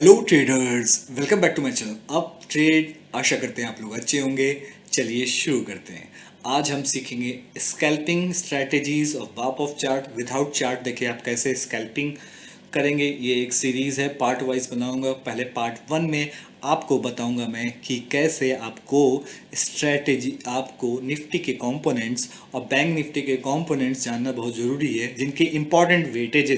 Hello traders, welcome back to my channel. अब ट्रेड आशा करते हैं आप लोग अच्छे होंगे। चलिए शुरू करते हैं। आज हम सीखेंगे स्कैल्पिंग स्ट्रेटजीज ऑफ बाप ऑफ चार्ट विदाउट चार्ट। देखिए आप कैसे स्कैल्पिंग करेंगे। ये एक सीरीज़ है, पार्ट वाइज बनाऊंगा। पहले पार्ट वन में आपको बताऊंगा मैं कि कैसे आपको स्ट्रेटेजी, आपको निफ्टी के कंपोनेंट्स और बैंक निफ्टी के कंपोनेंट्स जानना बहुत ज़रूरी है, जिनके इंपॉर्टेंट वेटेज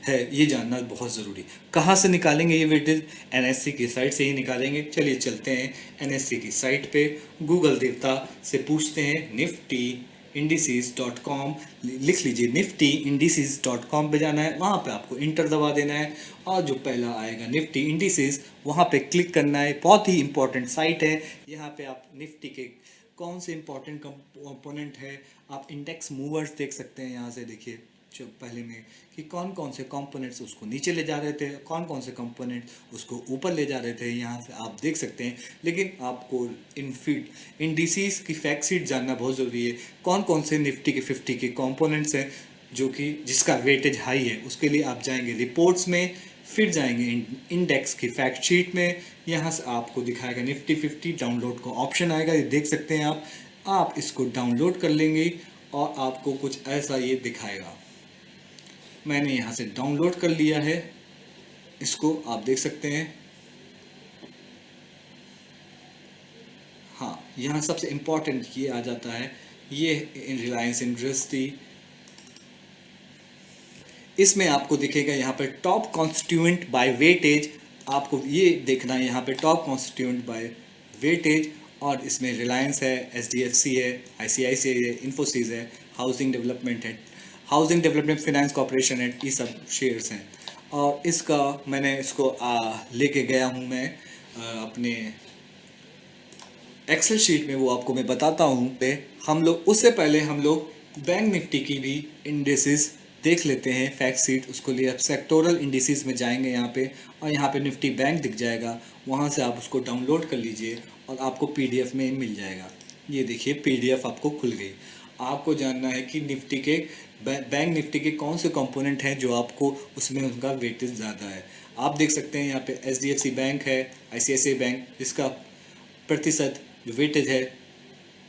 है ये जानना बहुत ज़रूरी। कहाँ से निकालेंगे ये वेटेज? एनएससी की साइट से ही निकालेंगे। चलिए चलते हैं एनएससी की साइट पे। गूगल देवता से पूछते हैं निफ्टी indices.com, लिख लीजिए निफ्टी indices.com पे जाना है। वहाँ पे आपको इंटर दबा देना है और जो पहला आएगा निफ्टी इंडिसेस, वहाँ पे क्लिक करना है। बहुत ही इंपॉर्टेंट साइट है। यहाँ पे आप निफ्टी के कौन से इंपॉर्टेंट कंपोनेंट है, आप इंडेक्स मूवर्स देख सकते हैं। यहाँ से देखिए जो पहले में कि कौन कौन से कंपोनेंट्स उसको नीचे ले जा रहे थे, कौन कौन से कंपोनेंट उसको ऊपर ले जा रहे थे, यहाँ से आप देख सकते हैं। लेकिन आपको इंडिसेस की फैक्ट शीट जानना बहुत ज़रूरी है। कौन कौन से निफ्टी के 50 के कंपोनेंट्स हैं जो कि जिसका वेटेज हाई है, उसके लिए आप जाएंगे रिपोर्ट्स में, फिर जाएंगे इंडेक्स की फैक्ट शीट में। यहाँ से आपको दिखाएगा निफ्टी 50 डाउनलोड का ऑप्शन आएगा, ये देख सकते हैं आप इसको डाउनलोड कर लेंगे और आपको कुछ ऐसा ये दिखाएगा। मैंने यहाँ से डाउनलोड कर लिया है, इसको आप देख सकते हैं। हाँ, यहाँ सबसे इम्पोर्टेंट ये आ जाता है, ये रिलायंस इंडस्ट्री। इसमें आपको दिखेगा यहाँ पे टॉप कॉन्स्टिट्यूएंट बाय वेटेज। आपको ये देखना है यहाँ पे टॉप कॉन्स्टिट्यूएंट बाय वेटेज। और इसमें रिलायंस है, एचडीएफसी है, आईसीआईसीआई है, इन्फोसिस है, हाउसिंग डेवलपमेंट फाइनेंस कॉर्पोरेशन है, ये सब शेयर्स हैं। और इसका मैंने इसको लेके गया हूँ मैं अपने एक्सेल शीट में, वो आपको मैं बताता हूँ। पे हम लोग उससे पहले हम लोग बैंक निफ्टी की भी इंडेसिस देख लेते हैं फैक्ट शीट। उसको लिए आप सेक्टोरल इंडिसेस में जाएंगे यहाँ पे, और यहाँ पे निफ्टी बैंक दिख जाएगा। वहाँ से आप उसको डाउनलोड कर लीजिए और आपको पीडीएफ में मिल जाएगा। ये देखिए पीडीएफ आपको खुल गई। आपको जानना है कि निफ्टी के बैंक निफ्टी के कौन से कंपोनेंट हैं जो आपको उसमें उनका वेटेज ज़्यादा है। आप देख सकते हैं यहाँ पे एचडीएफसी बैंक है, आईसीआईसीआई बैंक, जिसका प्रतिशत जो वेटेज है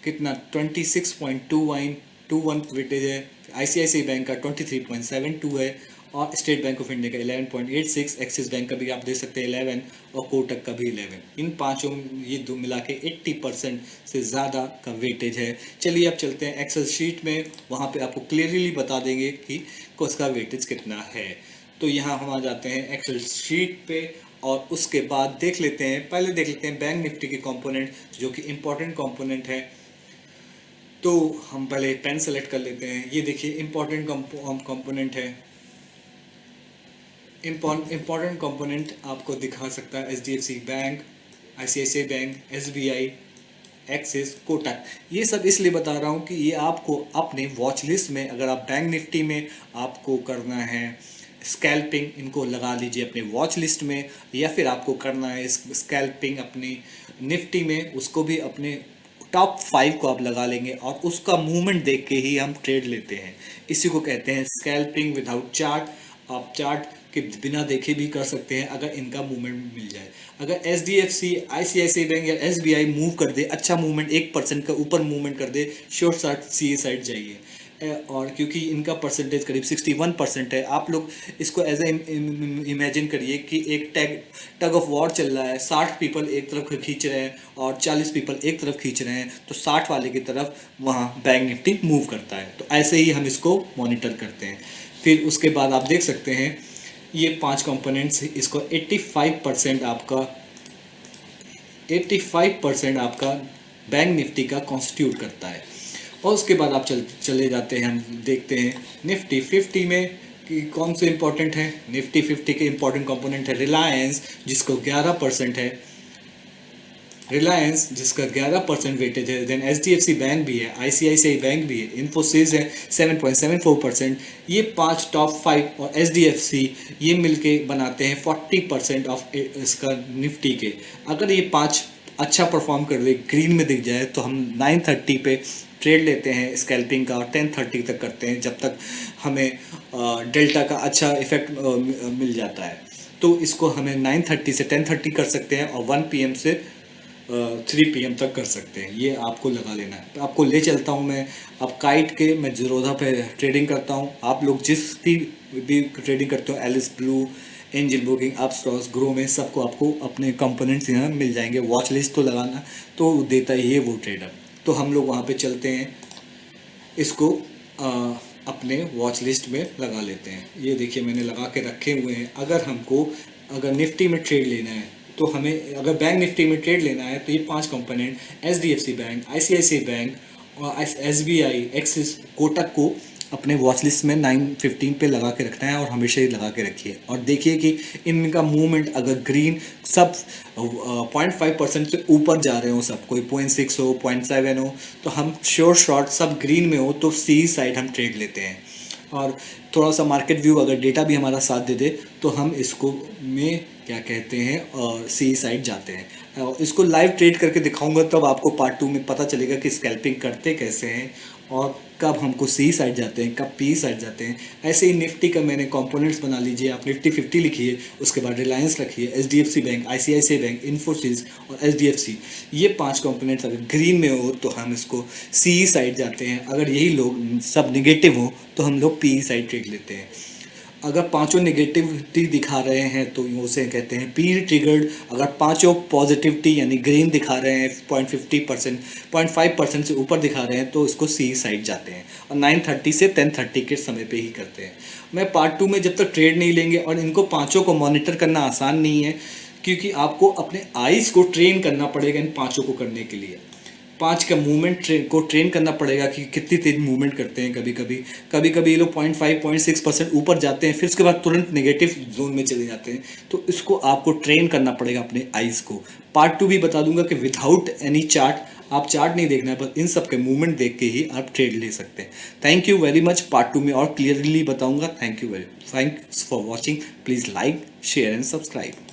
कितना 26.21 वेटेज है। आईसीआईसीआई बैंक का 23.72 है, और स्टेट बैंक ऑफ इंडिया का 11.86, एक्सिस बैंक का भी आप देख सकते हैं 11, और कोटक का भी 11। इन पांचों, ये दो मिला के 80% से ज़्यादा का वेटेज है। चलिए अब चलते हैं एक्सेल शीट में, वहाँ पे आपको क्लियरली बता देंगे कि उसका वेटेज कितना है। तो यहाँ हम आ जाते हैं एक्सेल शीट पे, और उसके बाद देख लेते हैं, पहले देख लेते हैं बैंक निफ्टी के कंपोनेंट जो कि इंपॉर्टेंट कंपोनेंट है। तो हम पहले पेन सेलेक्ट कर लेते हैं। ये देखिए इंपॉर्टेंट कंपोनेंट है। इंपॉर्टेंट कंपोनेंट आपको दिखा सकता है HDFC bank, ICICI bank, SBI, axis, Kotak. ये सब इसलिए बता रहा हूँ कि ये आपको अपने वॉच लिस्ट में, अगर आप बैंक निफ्टी में आपको करना है स्कैल्पिंग, इनको लगा लीजिए अपने वॉच लिस्ट में। या फिर आपको करना है स्कैल्पिंग अपनी निफ्टी में, उसको भी अपने टॉप 5 को आप लगा लेंगे, और उसका मूवमेंट देख के ही हम ट्रेड लेते हैं। इसी को कहते हैं स्कैल्पिंग विदाउट चार्ट। आप चार्ट के बिना देखे भी कर सकते हैं अगर इनका मूवमेंट मिल जाए। अगर एच डी एफ सी, आई सी आई सी बैंक या एस बी आई मूव कर दे, अच्छा मूवमेंट 1% का ऊपर मूवमेंट कर दे, शॉर्ट साइड सी ए साइड जाइए। और क्योंकि इनका परसेंटेज करीब 61% है, आप लोग इसको एज ए इमेजिन करिए कि एक टग ऑफ वॉर चल रहा है। 60 पीपल एक तरफ खींच रहे हैं और 40 पीपल एक तरफ खींच रहे हैं, तो 60 वाले की तरफ वहाँ बैंक निफ्टी मूव करता है। तो ऐसे ही हम इसको मॉनिटर करते हैं। फिर उसके बाद आप देख सकते हैं ये 5 कंपोनेंट्स, इसको 85% आपका बैंक निफ्टी का कॉन्स्टिट्यूट करता है। और उसके बाद आप चले जाते हैं, हम देखते हैं निफ्टी 50 में कि कौन से इंपॉर्टेंट है। निफ्टी 50 के इंपॉर्टेंट कंपोनेंट है रिलायंस, जिसको 11% है, रिलायंस जिसका 11% वेटेज है। देन एचडीएफसी बैंक भी है, आईसीआईसीआई बैंक भी है, इन्फोसिस है 7.74%। ये 5 टॉप 5 और एचडीएफसी ये मिलके बनाते हैं 40% ऑफ इसका निफ्टी के। अगर ये 5 अच्छा परफॉर्म कर दे, ग्रीन में दिख जाए, तो हम 9:30 पे ट्रेड लेते हैं स्कैल्पिंग का, और 10:30 तक करते हैं, जब तक हमें डेल्टा का अच्छा इफेक्ट मिल जाता है। तो इसको हमें 9:30 से 10:30 कर सकते हैं और 1 PM से 3 PM तक कर सकते हैं। ये आपको लगा लेना है। तो आपको ले चलता हूँ मैं अब काइट के, मैं ज़ीरोधा पे ट्रेडिंग करता हूँ। आप लोग जिस भी ट्रेडिंग करते हो, Alice Blue, Angel Broking, Upstox, Groww में, सबको आपको अपने कंपोनेंट्स यहाँ मिल जाएंगे। वॉच लिस्ट तो लगाना तो देता ही है वो ट्रेडर। तो हम लोग वहाँ पे चलते हैं, इसको अपने वॉच लिस्ट में लगा लेते हैं। ये देखिए मैंने लगा के रखे हुए हैं। अगर निफ्टी में ट्रेड लेना है तो हमें, अगर बैंक निफ्टी में ट्रेड लेना है तो ये 5 component HDFC bank, ICICI bank और SBI, एक्सिस, कोटक को अपने वॉच लिस्ट में 9:15 पे लगा के रखना है और हमेशा ही लगा के रखिए। और देखिए कि इनका मूवमेंट अगर ग्रीन सब 0.5% से ऊपर जा रहे हो, सब कोई 0.6 हो, 0.7 हो, तो हम श्योर शॉर्ट सब ग्रीन में हो तो सी साइड हम ट्रेड लेते हैं। और थोड़ा सा मार्केट व्यू अगर डेटा भी हमारा साथ दे दे तो हम इसको में क्या कहते हैं और सी साइड जाते हैं। और इसको लाइव ट्रेड करके दिखाऊंगा तब आपको पार्ट 2 में पता चलेगा कि स्कैल्पिंग करते कैसे हैं और कब हमको सी साइड जाते हैं, कब पी साइड जाते हैं। ऐसे ही निफ्टी का मैंने कंपोनेंट्स बना लीजिए। आप निफ्टी 50 लिखिए, उसके बाद रिलायंस रखिए, HDFC bank, ICICI bank, Infosys और HDFC। ये 5 कंपोनेंट्स अगर ग्रीन में हो तो हम इसको सी साइड जाते हैं। अगर यही लोग सब निगेटिव हो तो हम लोग पी साइड ट्रेड लेते हैं। अगर पांचों नेगेटिविटी दिखा रहे हैं तो उसे कहते हैं पी ट्रिगर्ड। अगर पांचों पॉजिटिविटी यानी ग्रीन दिखा रहे हैं, 0.50%, 0.5% से ऊपर दिखा रहे हैं तो इसको सी साइड जाते हैं और 9:30 से 10:30 के समय पे ही करते हैं। मैं पार्ट 2 में जब तक ट्रेड नहीं लेंगे, और इनको पाँचों को मॉनिटर करना आसान नहीं है क्योंकि आपको अपने आइज़ को ट्रेन करना पड़ेगा इन पाँचों को करने के लिए। 5 का मूवमेंट को ट्रेन करना पड़ेगा कि कितनी तेज मूवमेंट करते हैं। कभी कभी ये लोग 0.5-0.6% ऊपर जाते हैं, फिर उसके बाद तुरंत नेगेटिव जोन में चले जाते हैं। तो इसको आपको ट्रेन करना पड़ेगा अपने आइज़ को। पार्ट 2 भी बता दूंगा कि विदाउट एनी चार्ट, आप चार्ट नहीं देखना है, बस इन सब के मूवमेंट देख के ही आप ट्रेड ले सकते हैं। Thank you very much. Part 2 में और क्लियरली बताऊंगा। Thanks for watching. Please like, share and subscribe.